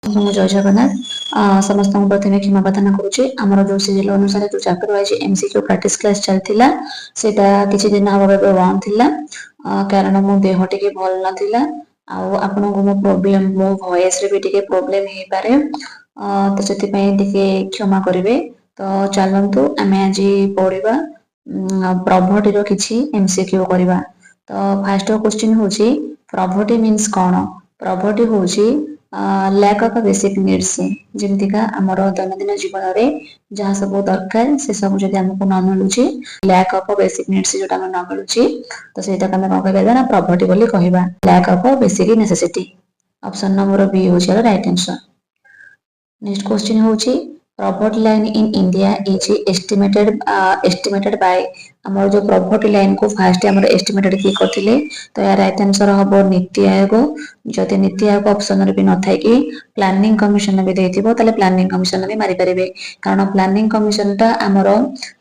जय जगन्नाथ समस्त प्रथम क्षमा प्रार्थना करुचे आमर जो सीरियल अनुसार जो chapter wise MCQ practice class चलता सेटा किछि दिन हम बंद थिला कारण मो देह टिके भल नथिला आपण को मो प्रॉब्लम मो वॉइस रे भी टिके प्रॉब्लम हे पारे तो सेति पय टिके क्षमा करिवे। तो चलंतु आमे आज पढिबा प्रॉपर्टी रो किछि एमसीक्यू करबा। तो फर्स्ट क्वेश्चन होची प्रॉपर्टी मींस कोन। प्रॉपर्टी होची लैक ऑफ बेसिक नीड्स जेमतिका आमर दैनंदिन जीवन रे जहाँ सब दरकार से सब जदि हमको न मिलुची लैक ऑफ बेसिक नीड्स जोटा हम न मिलुची तो सेटा कमे कोन कहबा ना प्रॉपर्टी बोली कहबा lack of basic necessity. Option number B होची राइट आंसर। नेक्स्ट क्वेश्चन होची poverty line in India is estimated by हमर जो प्रॉपर्टी लाइन को फास्ट हमर एस्टिमेटेड की करथिले तो या राइट आंसर हबो नीति आयोग। जदि नीति आयोग ऑप्शन रे भी न थाय कि प्लानिंग कमिशन भी देथिबो तले प्लानिंग कमिशन भी मारी परिबे कारण प्लानिंग कमिशन ता हमर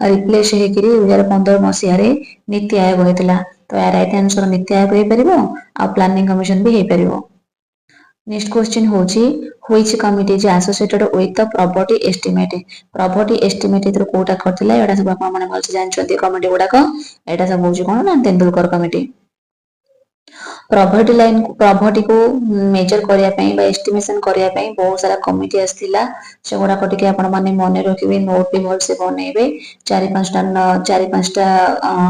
रिप्लेस हे करी 2015 मसिया रे नीति आयोग होइतला तो या राइट आंसर नीति आयोग हे परिबो आ प्लानिंग कमिशन भी हे परिबो। नेक्स्ट क्वेश्चन होची which committee is associated with the property estimate. Property estimate इधर कोटा करथिला एडा सब आपण माने भलसे जानछथि कमिटी गुडा को एडा सब होची कोन ना तेंदुलकर कमिटी। प्रॉपर्टी को मेजर करिया पई बा एस्टिमेशन करिया पई बहुत सारा कमिटी आस्थिला से गुडा को टिके आपण माने मने रखिबे नोट भी भलसे बनेबे 4-5टा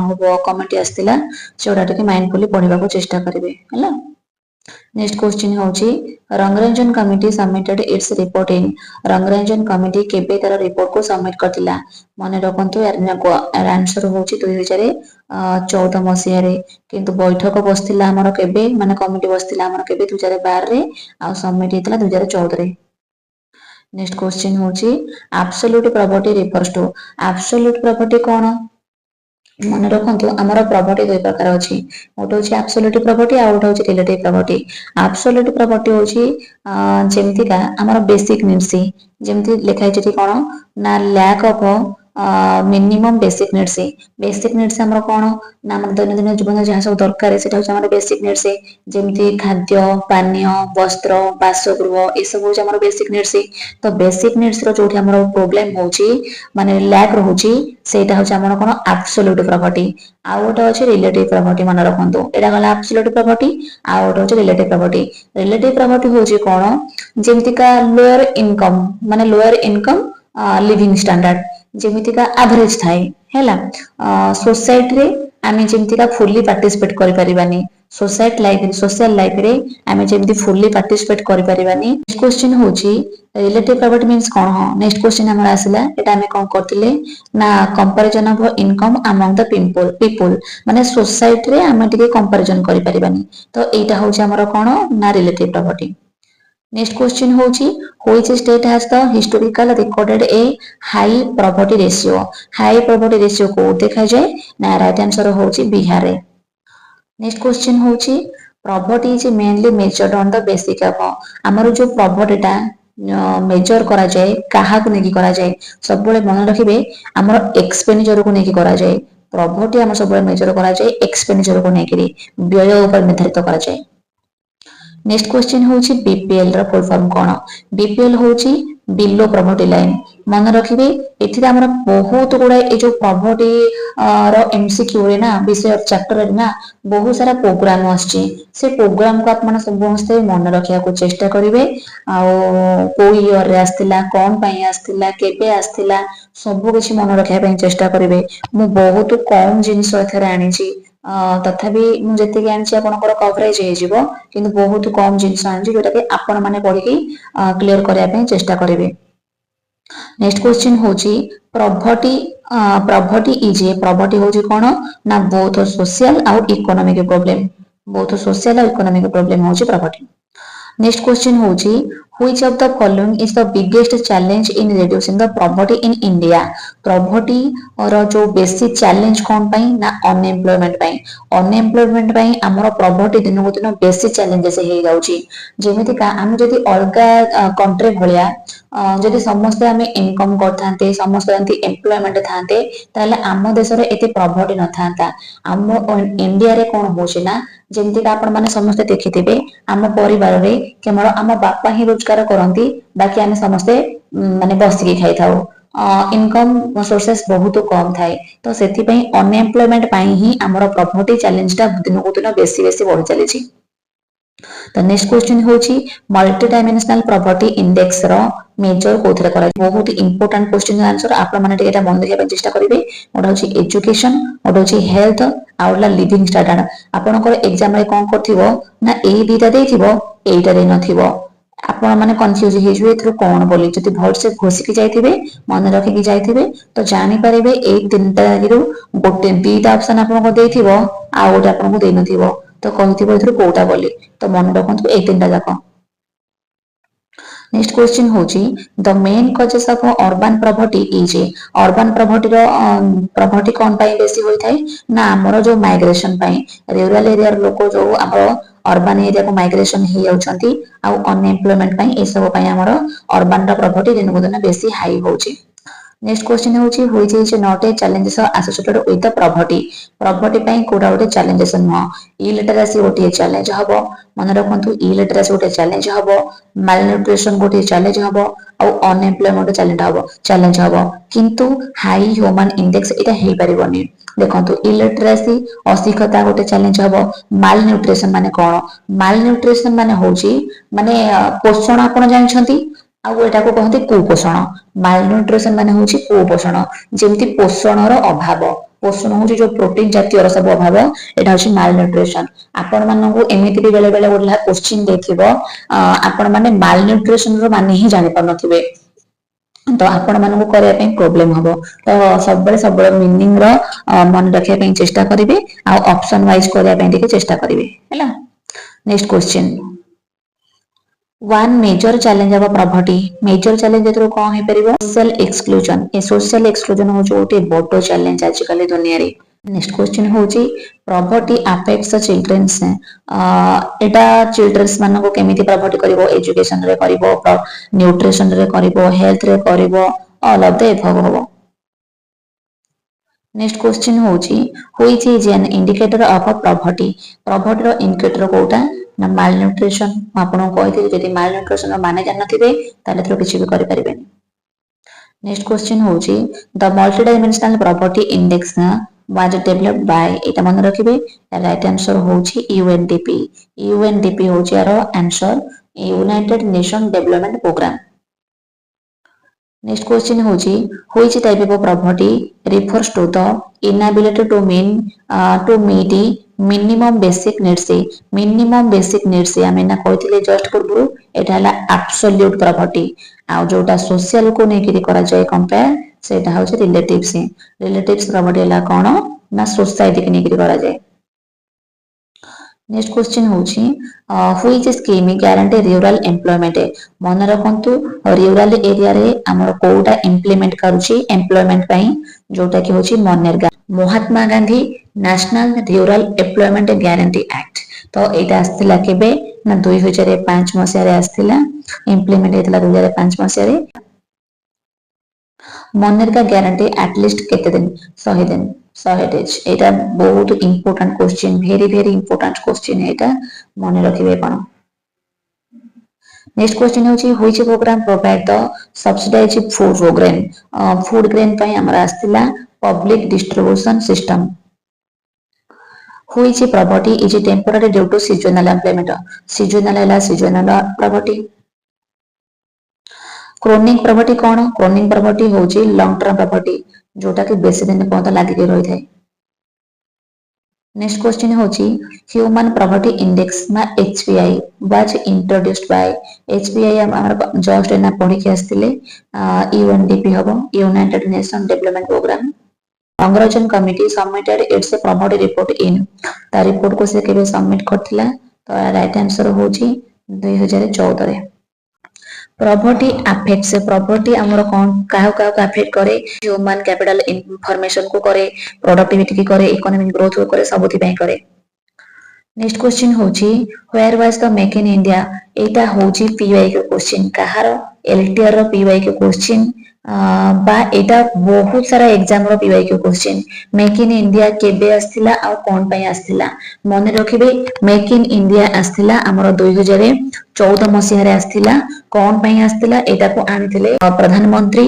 होबो कमिटी आस्थिला से गुडा टिके माइंडफुली पढिबा को चेष्टा करिवे हला। नेक्स्ट क्वेश्चन होची Rangarajan committee submitted its report इन। रंगरंजन कमिटी केबे तार रिपोर्ट को सबमिट करथिला माने रखंतु यार आंसर होची 2014 मसिया रे किंतु बैठक बसथिला हमर केबे माने कमिटी बसथिला हमर केबे 2012 रे आ सबमिट हेतला 2014 रे। नेक्स्ट क्वेश्चन होची absolute poverty refers to. Absolute poverty कोन मन रखंतु हमर प्रॉपर्टी दुई प्रकार अछि गोटे होची एब्सोल्यूट प्रॉपर्टी आ गोटे होची रिलेटिव प्रॉपर्टी। एब्सोल्यूट प्रॉपर्टी होची जेमतिका हमर बेसिक नीड्स जेमति लिखा हिचि कोन ना lack of minimum basic needs. Basic needs हमर कोन ना हमर दैनंदिन जीवन जहाँ सब दरकार सेटा होची हमर बेसिक नीड्स जेमति खाद्य पानीय वस्त्र बासगृह ए सब होची हमर बेसिक नीड्स। तो बेसिक नीड्स रो जोठी हमर प्रॉब्लम होची माने लैक रहूची सेटा होची हमर कोन एब्सोल्यूट प्रॉपर्टी। आ गोटे अछि रिलेटिव प्रॉपर्टी मन रखंतु एटा गला एब्सोल्यूट प्रॉपर्टी आ गोटे अछि रिलेटिव प्रॉपर्टी। रिलेटिव प्रॉपर्टी होची कोन जेमतिका लोअर इनकम माने लोअर इनकम लिविंग स्टैंडर्ड जेमितिका एवरेज थाए हैला सोसाइटी रे आमे जेमितिका फुल्ली पार्टिसिपेट करि परिबानी सोशल लाइफ रे आमे जेमिति फुल्ली पार्टिसिपेट करि परिबानी। क्वेश्चन होची रिलेटिव प्रॉपर्टी मींस कोन हो। नेक्स्ट क्वेश्चन हमर आसिला एटा आमे कोन करथिले ना comparison of income among the people माने सोसाइटी रे आमे टिके कंपैरिजन करि परिबानी तो एटा होची हमर कोन ना रिलेटिव प्रॉपर्टी। नेक्स्ट क्वेश्चन होची which state has the historical recorded A high property ratio. High property ratio को देखा जाए ना राइट आंसर होची बिहार रे। नेक्स्ट क्वेश्चन होची poverty is mainly measured on the basic of हमर जो प्रॉपर्टीटा मेजर करा जाए काहा को नेकी करा जाए सब बळे मन रखिबे हमर एक्सपेंडिचर को नेकी करा जाए। प्रॉपर्टी हमर सब बळे मेजर करा जाए एक्सपेंडिचर को नेकी व्यय ऊपर निर्धारित करा जाए। नेक्स्ट क्वेश्चन होची बीपीएल रा फुल फॉर्म कोन। बीपीएल होची बिलो प्रॉपर्टी लाइन मन रखिबे एथिरा हमर बहुत गुडा ए जो प्रॉपर्टी रो एमसीक्यू रे ना विषय चैप्टर रे ना बहुत सारा प्रोग्राम आछि से प्रोग्राम को आपण समस्त मन रखिया को चेष्टा करिवे आ को ईयर रे आस्थिला कोन पई आस्थिला केबे आस्थिला सब किछि मन रखिया पई चेष्टा करिवे। मु बहुत कम जिंस एथरे आनी छी तथापि मु जति ज्ञान छी आपनकर कवरेज हे जिवो किंतु बहुत कम जिंस आनी जोटा कि आपण माने पढी की क्लियर करिया पई चेष्टा करिवे। नेक्स्ट क्वेश्चन होची प्रॉपर्टी इज ए प्रॉपर्टी होची कोन ना बोथ सोशल और इकोनॉमिक प्रॉब्लम बोथ सोशल और इकोनॉमिक प्रॉब्लम होची प्रॉपर्टी। नेक्स्ट क्वेश्चन होची which of the following is the biggest challenge in reducing the poverty in India। poverty और जो बेसिक चैलेंज कोन पई ना अनएम्प्लॉयमेंट पई हमर poverty दिन को दिन बेसिक चैलेंजेस हे जाउची जेमिति का हम जदी अलगा कंट्री भलिया ଯଦି ସମସ୍ତେ ଆମେ ଇନକମ୍ କରିଥାନ୍ତେ, ସମସ୍ତେ ଏମିତି ଏମ୍ପ୍ଲୟମେଣ୍ଟ ଥାନ୍ତେ, ତାହେଲେ ଆମ ଦେଶରେ ଏତେ ପ୍ରଭର୍ଟି ନଥାନ୍ତା। ଆମ ଇଣ୍ଡିଆରେ କଣ ହଉଛି ନା, ଯେମିତିକି ଆପଣ ମାନେ ସମସ୍ତେ ଦେଖିଥିବେ, ଆମ ପରିବାରରେ କେବଳ ଆମ ବାପା ହିଁ ରୋଜଗାର କରନ୍ତି, ବାକି ଆମେ ସମସ୍ତେ ମାନେ ବସିକି ଖାଇଥାଉ। ଇନକମ୍ ସୋର୍ସେସ୍ ବହୁତ କମ୍ ଥାଏ। ତ ସେଥିପାଇଁ ଅନଏମ୍ପ୍ଲୟମେଣ୍ଟ ପାଇଁ ହିଁ ଆମର ପ୍ରଭର୍ଟି ଚ୍ୟାଲେଞ୍ଜଟା ଦିନକୁ ଦିନ ବେଶୀ ବେଶୀ ବଢି ଚାଲିଛି। ତ ନେକ୍ସଟ କ୍ୱେଶ୍ଚିନ୍ ହେଉଛି ମଲ୍ଟି ଡାଇମେନ୍ସନାଲ ପ୍ରଭର୍ଟି ଇଣ୍ଡେକ୍ସ ର मेजर कोथरे करा बहुत इंपोर्टेंट क्वेश्चन आंसर आपण माने टिके मन देखिया चेष्टा करिवे। ओटा होची एजुकेशन, ओटा होची हेल्थ, आउला लिविंग स्टैंडर्ड। आपनकर एग्जाम रे कोन करथिबो ना ए दुटा देथिबो, एटा रे नथिबो, आपण माने कंफ्यूज हे जुए एथरो कोन बोली। जति भल से घोषिकी जायथिबे, मन रखिकी जायथिबे, तो जानि परिबे ए तीनटा गिरु गोटे दुटा ऑप्शन आपनको देथिबो, आ गोटे आपनको देइ नथिबो, तो कहथिबो एथरो कोटा बोली। तो मन रखंतु ए तीनटा जाको। नेक्स्ट क्वेश्चन होची the main causes of urban poverty is. Urban poverty कोन पाई बेसी होई थाई ना हमरो जो माइग्रेशन पाई, रूरल एरिया रो लोक जो हमरो अर्बन एरिया को माइग्रेशन ही जाउछंती, आ अनएम्प्लॉयमेंट पाई ए सब पाई हमरो अर्बन रो प्रॉपर्टी दिन को दिन बेसी हाई होची। नेक्स्ट क्वेश्चन होची which is not a challenges associated with the poverty. Poverty पाई कोडा गोटे चैलेंजेस न इलिटरेसी गोटे चैलेंज हबो। मन रखंतु इलिटरेसी गोटे चैलेंज हबो, मालन्यूट्रिशन गोटे चैलेंज हबो, और अनएम्प्लॉयमेंट चैलेंज हबो। किंतु हाई ह्यूमन इंडेक्स एटा हेई परिबोनी। देखंतु इलिटरेसी अशिक्षता गोटे चैलेंज हबो। मालन्यूट्रिशन माने कोन? मालन्यूट्रिशन माने होची माने पोषण आपण जानछंती, आउ एटा को कहते कुपोषण। मालन्यूट्रिशन माने होची कुपोषण, जेमति पोषणर अभाव। पोषण होची जो प्रोटीन जातीय सब अभाव, एटा होची मालन्यूट्रिशन। आपण माननकु एमिति बेले बेले बोलला क्वेश्चन देखिबो, आपण माने मालन्यूट्रिशन रो माने ही जानि पारनथिबे, तो आपण मानकु करिया पे प्रॉब्लम हबो। तो सब मीनिंग रो मन रखिया पे चेष्टा करिवे, आ ऑप्शन वाइज करिया पे टिके चेष्टा करिवे हैला। Next question one major challenge of poverty. Major challenge एथरो कोन हे परिबो? Social exclusion. ए सोशल एक्सक्लूजन हो जोटे बडो चैलेंज आज कल दुनिया रे। नेक्स्ट क्वेश्चन होची प्रॉपर्टी अफेक्ट्स चिल्ड्रंस। एटा चिल्ड्रंस मानको केमिति प्रॉपर्टी करिवो? एजुकेशन रे करिवो, न्यूट्रिशन रे करिवो, हेल्थ रे करिवो, ऑल ऑफ द एबव हबो। नेक्स्ट क्वेश्चन होची which is an indicator of poverty. Poverty रो इंडिकेटर कोटा ना मालन्यूट्रिशन। आपण कहते जदि मालन्यूट्रिशन माने जान नथिबे ताले तो किछि भी करि परिबेनी। नेक्स्ट क्वेश्चन होची the multi dimensional poverty index was developed by. एटा मन रखिबे, राइट आंसर होची यूएनडीपी। यूएनडीपी होची आरो answer, United Nation Development Programme. Next question होची which type of poverty refers to the inability to meet minimum basic needs। minimum basic needs आमे ना कहथिले just पूर्व, एटा हला एब्सोल्यूट प्रॉपर्टी। आ जोटा सोशल को नेकिरि करा जाय कंपेयर, सेटा होची रिलेटिव्स। रिलेटिव्स प्रॉपर्टी हला कोन ना सोसाइटी के नेकिरि करा जाय। नेक्स्ट क्वेश्चन होची which scheme guarantee rural employment. मन रखंतु रूरल एरिया रे हमर कोटा इंप्लीमेंट करूची एम्प्लॉयमेंट पई, जोटा कि होची MNREGA. Mahatma Gandhi National Rural Employment Guarantee Act. तो एटा आस्थिला केबे ना 2005 मसिया रे आस्थिला, इंप्लीमेंट हेतला 2005 मसिया रे। मनरेगा गारंटी एटलिस्ट केते दिन? 100 दिन, 100 डेज। एटा बहुत important question, very very important question एटा, मन रखिबे कोन। नेक्स्ट क्वेश्चन होची which programme provide the subsidize food programme. Food grain पई हमरा आस्थिला public distribution system. Which poverty is temporary due to seasonal employment. Seasonal हला सीजनल प्रॉपर्टी। क्रोनिक प्रॉपर्टी कोन? क्रोनिक प्रॉपर्टी होची लॉन्ग टर्म प्रॉपर्टी, जोटा कि बेसी दिन पर्यंत लागि के रहि थाए। नेक्स्ट क्वेश्चन होची ह्यूमन प्रॉपर्टी इंडेक्स ना एचपीआई वाज इंट्रोड्यूस्ड बाय। एचपीआई हमर जस्ट ना पढि के आस्थिले, यूएनडीपी हबो, United Nation Development Programme. Congratulation committee submitted its poverty report in. ता रिपोर्ट को से केबे सबमिट करथिला? तो राइट आंसर होची 2014 रे। Property affects. प्रॉपर्टी हमर कोन काहो काहो अफेक्ट करे? ह्यूमन कैपिटल इंफॉर्मेशन को करे, प्रोडक्टिविटी की करे, इकोनॉमिक ग्रोथ को करे, सबथि पई करे। नेक्स्ट क्वेश्चन होची where was the make in India एटा होची पीवाई के क्वेश्चन कहार एलटीआर रो पीवाई के क्वेश्चन बा एटा बहुत सारा एग्जाम रो पीवाई के क्वेश्चन मेक इन इंडिया केबे आस्थिला आ कोन पई आस्थिला मने रखिबे मेक इन इंडिया आस्थिला हमर 2014 मसिया रे आस्थिला कोन पई आस्थिला एटा को आनिथिले प्रधानमंत्री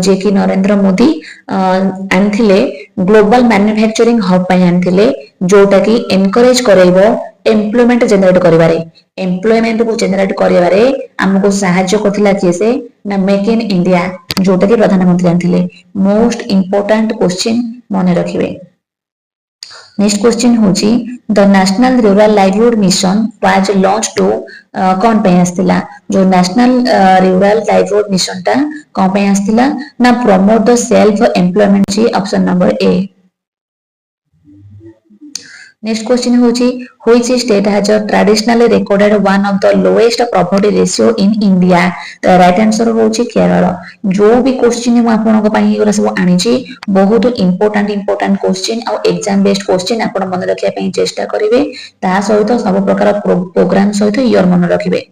जे कि नरेंद्र मोदी आनिथिले ग्लोबल मैन्युफैक्चरिंग हब पई आनिथिले जोटा कि एनकरेज करैबो एम्प्लॉयमेंट जनरेट करिबारे एम्प्लॉयमेंट को जनरेट करिबारे हमको सहायता करथिला किसे ना मेक इन इंडिया जोटा कि प्रधानमंत्री आनिथिले मोस्ट इंपोर्टेंट क्वेश्चन मने रखिबे। नेक्स्ट क्वेश्चन होची the National rural livelihood Mission was launch to कोन पे आस्थिला जो नेशनल रूरल लाइवलीहुड मिशन टा कोन पे आस्थिला ना प्रमोट द सेल्फ एम्प्लॉयमेंट जी option number A. Next question होची which state has traditionally recorded one of the lowest poverty ratio in India तो राइट आंसर होची केरल। जो भी क्वेश्चन मु आपन पई एगरा सब आनी छी बहुत इंपोर्टेंट क्वेश्चन आ एग्जाम बेस्ड क्वेश्चन आपन मन रखिया पई चेष्टा करिवे ता सहित सब प्रकार प्रोग्राम सहित ईयर मन रखिवे।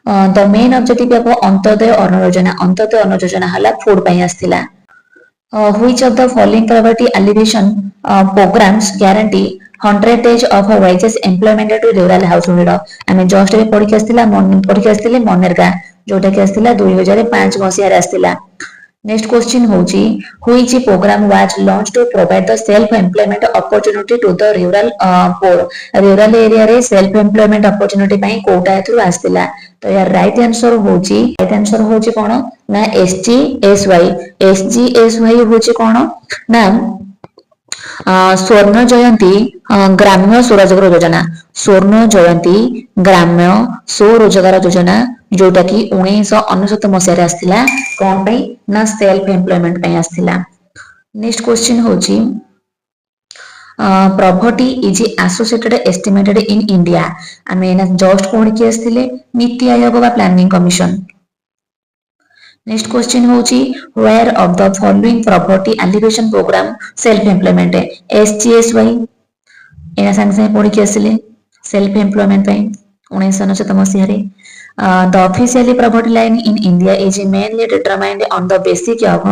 The main objective of Antyodaya Anna Yojana हला फूड पई आस्थिला। Which of the following poverty alleviation programs guarantee 100 days of wages employment to rural household आमे जस्ट रे पढ़ी के आस्थिले मनरेगा जोटा कि आस्थिला 2005 मसिया रे आस्थिला। नेक्स्ट क्वेश्चन होची which programme was launch to provide the self employment opportunity to the rural area रे सेल्फ एम्प्लॉयमेंट अपॉर्चुनिटी पई कोटा थ्रू आस्थिला तो यार राइट आंसर होची कोन ना एसजीएसवाई होची कोन ना स्वर्ण जयंती ग्राम्य स्वरोजगार योजना जोटा कि 1999 मसिया रे आस्थिला कोन पई ना सेल्फ एम्प्लॉयमेंट पई आस्थिला। नेक्स्ट क्वेश्चन होची poverty is associated estimated in India आमे ना जस्ट पढ़ के आस्थिले नीति आयोग बा प्लानिंग कमिशन। नेक्स्ट क्वेश्चन होची where of the following poverty alleviation programme self employment SGSY एना संगे पढ़ी के आसिले सेल्फ एम्प्लॉयमेंट पई 1999 मसिया रे the officially property line in India is mainly determined on the basic of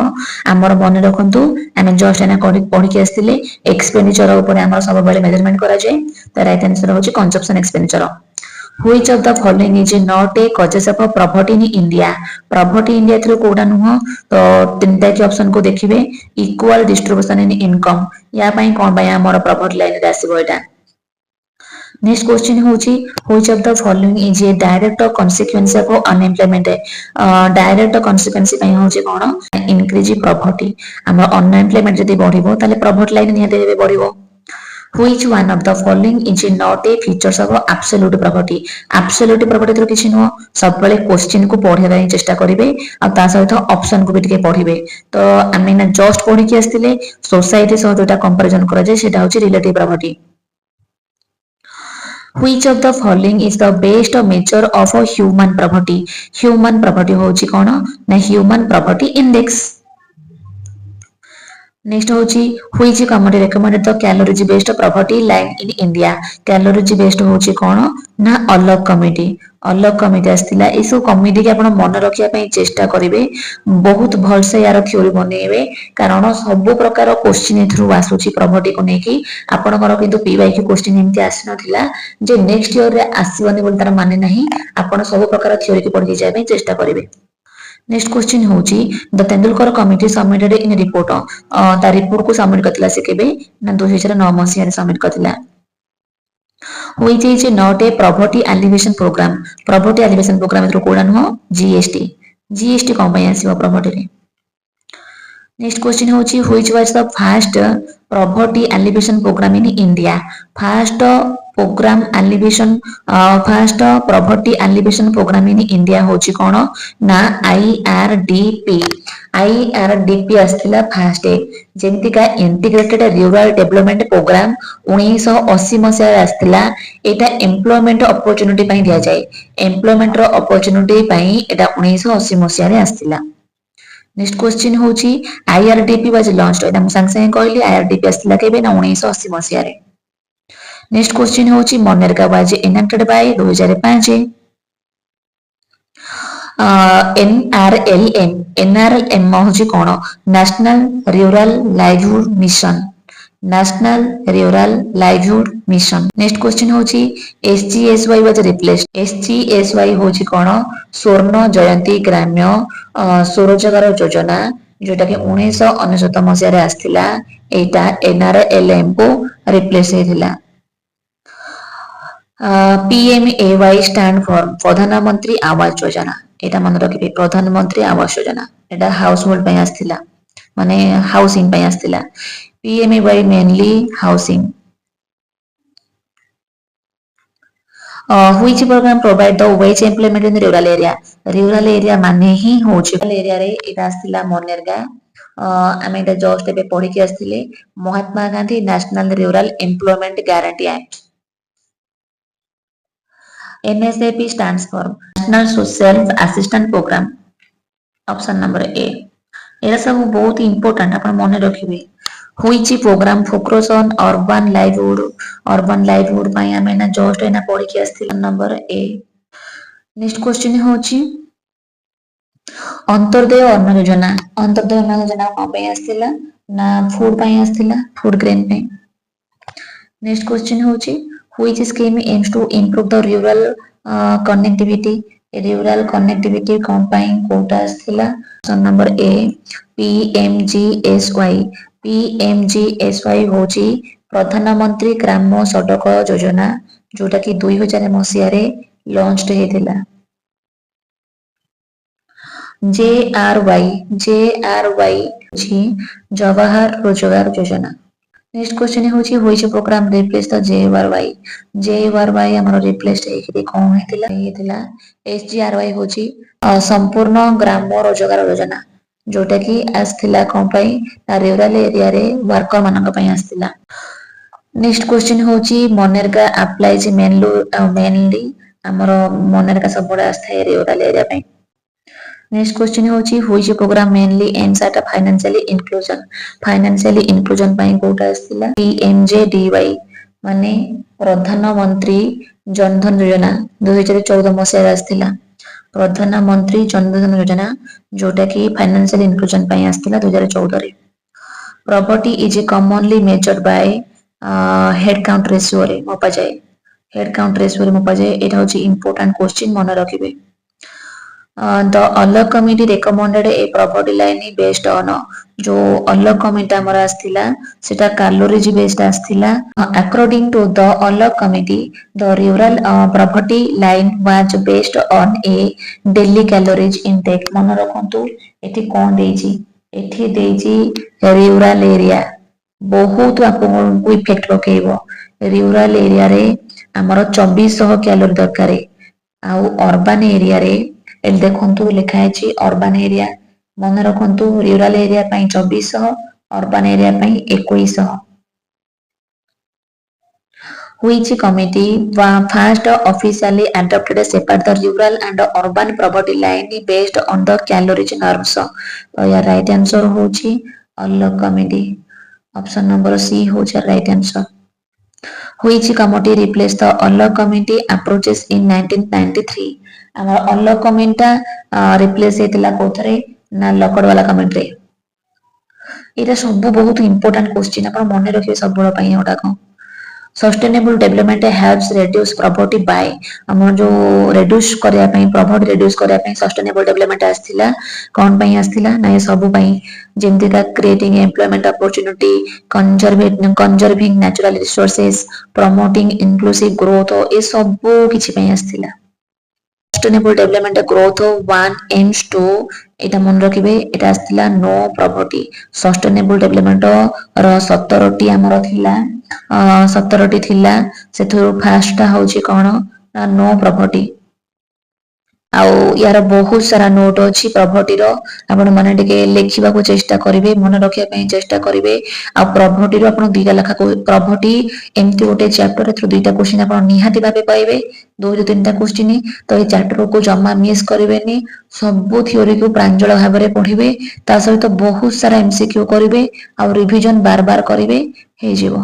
हमर मन रखंतु हम जस्ट एना पढ़ी के आस्थिले एक्सपेंडिचर ऊपर हमर सब बेले मेजरमेंट करा जाय त राइट आंसर होची consumption expenditure. Which of the following is not a causes of property in India property India through कोडा नुह तो तीनटा के ऑप्शन को देखिबे इक्वल डिस्ट्रीब्यूशन इन इनकम या पई कोन पई हमर प्रॉपर्टी लाइन रे आसीबो एटा। नेक्स्ट क्वेश्चन होची which of the following is a direct consequence of unemployment direct consequence पई होची कोन इंक्रीज प्रॉपर्टी हमर अनएम्प्लॉयमेंट जदी बढ़िबो ताले प्रॉपर्टी लाइन निया देबे बढ़िबो। Which one of the following is not a features of absolute property तो किछि नो सब बेले क्वेश्चन को पढे बाय चेष्टा करिवे आ ता सहित ऑप्शन को भी टिके पढिबे तो आमे ना जस्ट पढी के आस्थिले सोसाइटी सह जोटा कंपैरिजन करा जाय सेटा होची relative property. Which of the following is the best measure of a human property होची कोन ना ह्यूमन प्रॉपर्टी इंडेक्स। नेक्स्ट होची which committee recommended the calories based property line in India calories based होची कोन ना अलग कमिटी आस्थिला इसो कमिटी के आपण मन रखिया पई चेष्टा करिवे बहुत भल से यार थ्योरी बनेइबे कारण सब प्रकार क्वेश्चन थ्रू आसुची प्रॉपर्टी को नेकी आपनकर किंतु पीवाई के क्वेश्चन एमति आसी नथिला जे नेक्स्ट ईयर रे आसीबनी बोल तार माने नाही आपण सब प्रकार थ्योरी के पढि जाय पई चेष्टा करिवे। नेक्स्ट क्वेश्चन होची the Tendulkar committee submitted in report ता रिपोर्ट को सबमिट करथिला से केबे ना 2009 मसिया रे सबमिट करथिला। Which is not a poverty alleviation programme through कोडा नो जीएसटी कोन पई आसीबो प्रॉपर्टी रे। नेक्स्ट क्वेश्चन होची which was the first poverty alleviation programme in India first poverty alleviation programme in India होची कोन ना आईआरडीपी आस्थिला फर्स्ट जेंति का इंटीग्रेटेड रूरल डेवलपमेंट प्रोग्राम 1980 मसिया रे आस्थिला एटा एम्प्लॉयमेंट अपॉर्चुनिटी पई दिया जाय एम्प्लॉयमेंट रो अपॉर्चुनिटी पई एटा 1980 मसिया रे आस्थिला। नेक्स्ट क्वेश्चन होची आईआरडीपी वाज लॉन्च्ड एटा हम संग संग कहली आईआरडीपी आस्थिला केबे ना 1980 मसिया रे। नेक्स्ट क्वेश्चन होची MNREGA was enacted by 2005 NRLM NRLM होची कोन national rural livelihood mission national rural livelihood mission next question होची SGSY वाज रिप्लेस्ड SGSY होची कोन स्वर्ण जयंती ग्राम्य स्वरोजगार योजना जोटा कि 1999 मसीह रे आस्थिला एटा NRLM को रिप्लेस हेथिला PMAY स्टैंड फॉर प्रधानमंत्री आवास योजना एटा मन रखिबे प्रधानमंत्री आवास योजना एटा हाउस होल्ड पय आस्थिला माने हाउसिंग पय आस्थिला PMAY mainly housing which program provide the wage employment in the rural area माने ही होची rural area रे एटा आस्थिला मनरेगा आमे एटा जस्ट एबे पढी के आस्थिले Mahatma Gandhi National Rural Employment Guarantee Act NSAP stands for National Social Assistance Program option number A एरा सब बहुत इंपोर्टेंट अपन मन रखिबे which program focus on urban livelihood पय आमे ना जस्ट एना पढी के आस्थिला नंबर ए नेक्स्ट क्वेश्चन होची अंत्योदय अन्न योजना कौन पय आस्थिला ना फूड पय आस्थिला फूड ग्रेन पय नेक्स्ट क्वेश्चन होची which scheme aims to improve the rural connectivity कौन पय कोटा आस्थिला ऑप्शन नंबर ए PMGSY होची प्रधानमंत्री ग्राम सड़क योजना जोटा कि 2000 मसीह रे लॉन्च हेतिला JRY छी जवाहर रोजगार योजना नेक्स्ट क्वेश्चन होची which programme replace the JRY हमर रिप्लेस हेकि कोन हेतिला SGRY होची संपूर्ण ग्राम रोजगार योजना जोटा कि आस्थिला कोन पय रूरल एरिया रे वर्कर मानक पय आस्थिला नेक्स्ट क्वेश्चन होची मनरेगा अप्लाइज मेनली हमर मनरेगा सब बडा आस्थाय रूरल एरिया पय नेक्स्ट क्वेश्चन होची which programme mainly aims at financially inclusion पय कोटा आस्थिला PMJDY माने प्रधानमंत्री जनधन योजना 2014 मसीह आस्थिला प्रधानमंत्री जनधन योजना जोटा कि फाइनेंशियल इंक्लूजन पय आस्थिला 2014 रे property is commonly measured by head count ratio रे मपा जाए एटा होची इंपोर्टेंट क्वेश्चन मन रखिबे the अलग committee recommended a property line based on जो अलग कमिटी हमर आस्थिला सेटा कैलोरीज बेस्ड आस्थिला according to the अलग committee the rural property line was based on a daily calories intake मन रखंतु एठी कोन देजी एठी देजी रूरल एरिया बहुत आपको इफेक्ट पकेइबो रूरल एरिया रे हमर 2400 कैलोरी दरकारे आ अर्बन एरिया रे एल देखंतु लिखा है अर्बन एरिया मन रखंतु रूरल एरिया पय 2400 अर्बन एरिया पय 2100 which committee first officially adopted separate the rural and urban poverty line based on the calories norms तो या राइट आंसर होची अलग कमिटी ऑप्शन नंबर सी होची right answer which committee replaced the अलग committee approaches in 1993 हमर अलग कमिटा replace हेतिला कोथरे ना लकड़ वाला कमेंट रे एटा सब बहुत इंपोर्टेंट क्वेश्चन अपन मन रखिए सब बड़ पई ओटा को sustainable development helps reduce poverty by हमर जो रिड्यूस करिया पई पॉवर्टी रिड्यूस करिया पई सस्टेनेबल डेवलपमेंट आस्थिला कोन पई आस्थिला ना ये सब पई जेमति का creating employment opportunity conserving natural resources promoting inclusive growth ए सब किछि पई आस्थिला sustainable development growth 1 aims to एटा मन रखिबे एटा आस्थिला नो प्रॉपर्टी सस्टेनेबल डेवलपमेंट रो 17 टी हमर थिला 17 टी थिला सेथु फर्स्ट टा होची कोन ना नो प्रॉपर्टी आउ यार बहुत सारा नोट अछि प्रॉपर्टी रो आपण माने टिके लेखिबा को चेष्टा करिवे मन रखिया पई चेष्टा करिवे आ प्रॉपर्टी रो आपण दुईटा लेखा को प्रॉपर्टी एमती गोटे चैप्टर रे थ्रू दुईटा क्वेश्चन आपण निहाती भाबे पाइबे दो रो तीनटा क्वेश्चन तो ए चैप्टर को जमा मिस करिवेनी सब थ्योरी को प्रांजल भाबरे पढिबे ता सहित बहुत सारा एमसीक्यू करिवे आ रिवीजन बार बार करिवे हे जेबो।